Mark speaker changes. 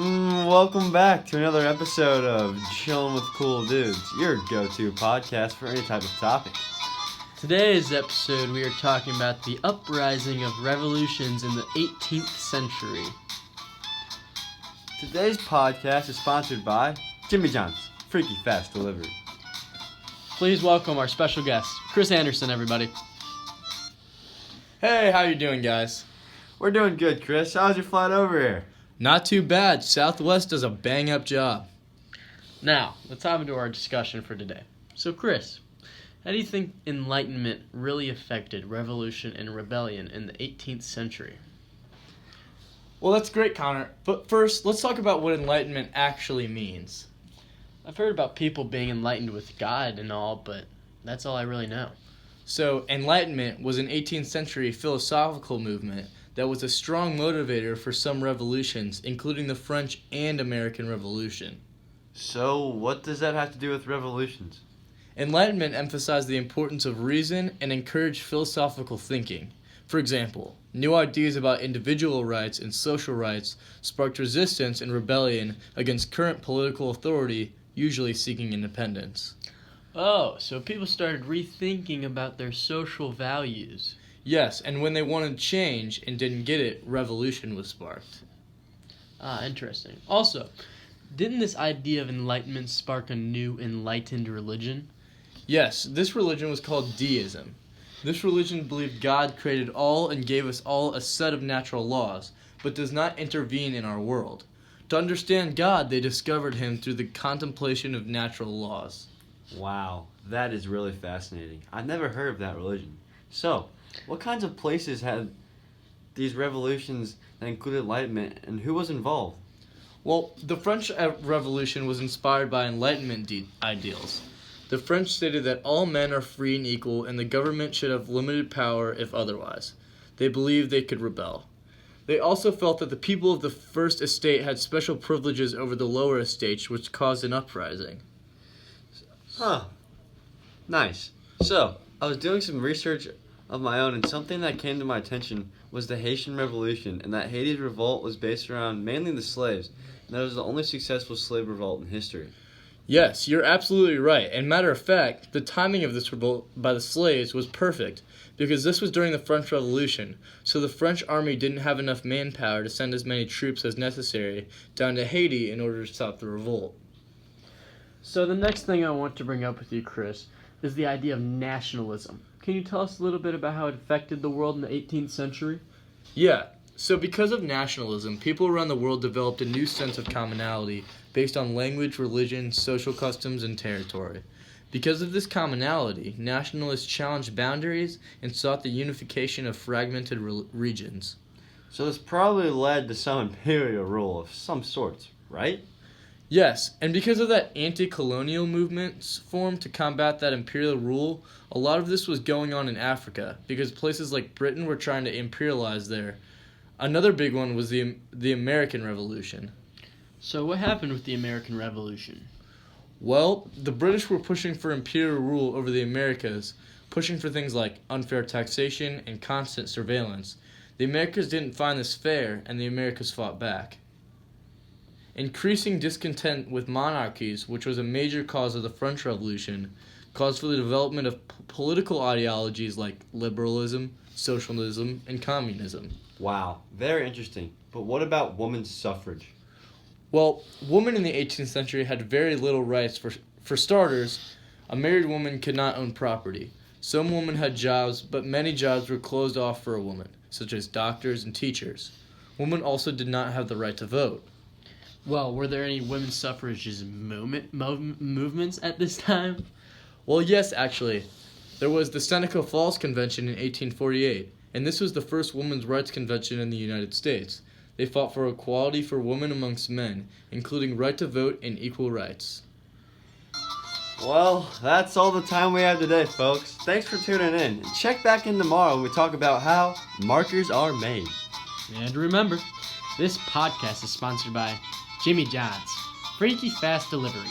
Speaker 1: Welcome back to another episode of Chillin' with Cool Dudes, your go-to podcast for any type of topic.
Speaker 2: Today's episode, we are talking about the uprising of revolutions in the 18th century.
Speaker 1: Today's podcast is sponsored by Jimmy John's Freaky Fast Delivery.
Speaker 2: Please welcome our special guest, Chris Anderson, everybody.
Speaker 3: Hey, how you doing, guys?
Speaker 1: We're doing good, Chris. How's your flight over here?
Speaker 3: Not too bad. Southwest does a bang-up job.
Speaker 2: Now, let's hop into our discussion for today. So, Chris, how do you think Enlightenment really affected revolution and rebellion in the 18th century?
Speaker 3: Well, that's great, Connor. But first, let's talk about what Enlightenment actually means.
Speaker 2: I've heard about people being enlightened with God and all, but that's all I really know.
Speaker 3: So, Enlightenment was an 18th century philosophical movement that was a strong motivator for some revolutions, including the French and American Revolution.
Speaker 1: So, what does that have to do with revolutions?
Speaker 3: Enlightenment emphasized the importance of reason and encouraged philosophical thinking. For example, new ideas about individual rights and social rights sparked resistance and rebellion against current political authority, usually seeking independence.
Speaker 2: Oh, so people started rethinking about their social values.
Speaker 3: Yes, and when they wanted change and didn't get it, revolution was sparked.
Speaker 2: Ah, interesting. Also, didn't this idea of enlightenment spark a new enlightened religion?
Speaker 3: Yes, this religion was called deism. This religion believed God created all and gave us all a set of natural laws, but does not intervene in our world. To understand God, they discovered him through the contemplation of natural laws.
Speaker 1: Wow, that is really fascinating. I've never heard of that religion. So, what kinds of places had these revolutions that included Enlightenment, and who was involved?
Speaker 3: Well, the French Revolution was inspired by Enlightenment ideals. The French stated that all men are free and equal, and the government should have limited power if otherwise. They believed they could rebel. They also felt that the people of the first estate had special privileges over the lower estates, which caused an uprising.
Speaker 1: Huh. Nice. So, I was doing some research of my own, and something that came to my attention was the Haitian Revolution, and that Haiti's revolt was based around mainly the slaves, and that was the only successful slave revolt in history.
Speaker 3: Yes, you're absolutely right. And matter of fact, the timing of this revolt by the slaves was perfect, because this was during the French Revolution, so the French army didn't have enough manpower to send as many troops as necessary down to Haiti in order to stop the revolt.
Speaker 2: So the next thing I want to bring up with you, Chris, is the idea of nationalism. Can you tell us a little bit about how it affected the world in the 18th century?
Speaker 3: Yeah, so because of nationalism, people around the world developed a new sense of commonality based on language, religion, social customs, and territory. Because of this commonality, nationalists challenged boundaries and sought the unification of fragmented regions.
Speaker 1: So this probably led to some imperial rule of some sorts, right?
Speaker 3: Yes, and because of that anti-colonial movements formed to combat that imperial rule, a lot of this was going on in Africa, because places like Britain were trying to imperialize there. Another big one was the American Revolution.
Speaker 2: So what happened with the American Revolution?
Speaker 3: Well, the British were pushing for imperial rule over the Americas, pushing for things like unfair taxation and constant surveillance. The Americas didn't find this fair, and the Americas fought back. Increasing discontent with monarchies, which was a major cause of the French Revolution, caused for the development of political ideologies like liberalism, socialism, and communism.
Speaker 1: Wow, very interesting. But what about women's suffrage?
Speaker 3: Well, women in the 18th century had very little rights. For starters, a married woman could not own property. Some women had jobs, but many jobs were closed off for a woman, such as doctors and teachers. Women also did not have the right to vote.
Speaker 2: Well, were there any women's suffrages movements at this time?
Speaker 3: Well, yes, actually. There was the Seneca Falls Convention in 1848, and this was the first women's rights convention in the United States. They fought for equality for women amongst men, including right to vote and equal rights.
Speaker 1: Well, that's all the time we have today, folks. Thanks for tuning in. And check back in tomorrow when we talk about how markers are made.
Speaker 2: And remember, this podcast is sponsored by Jimmy John's Freaky Fast Delivery.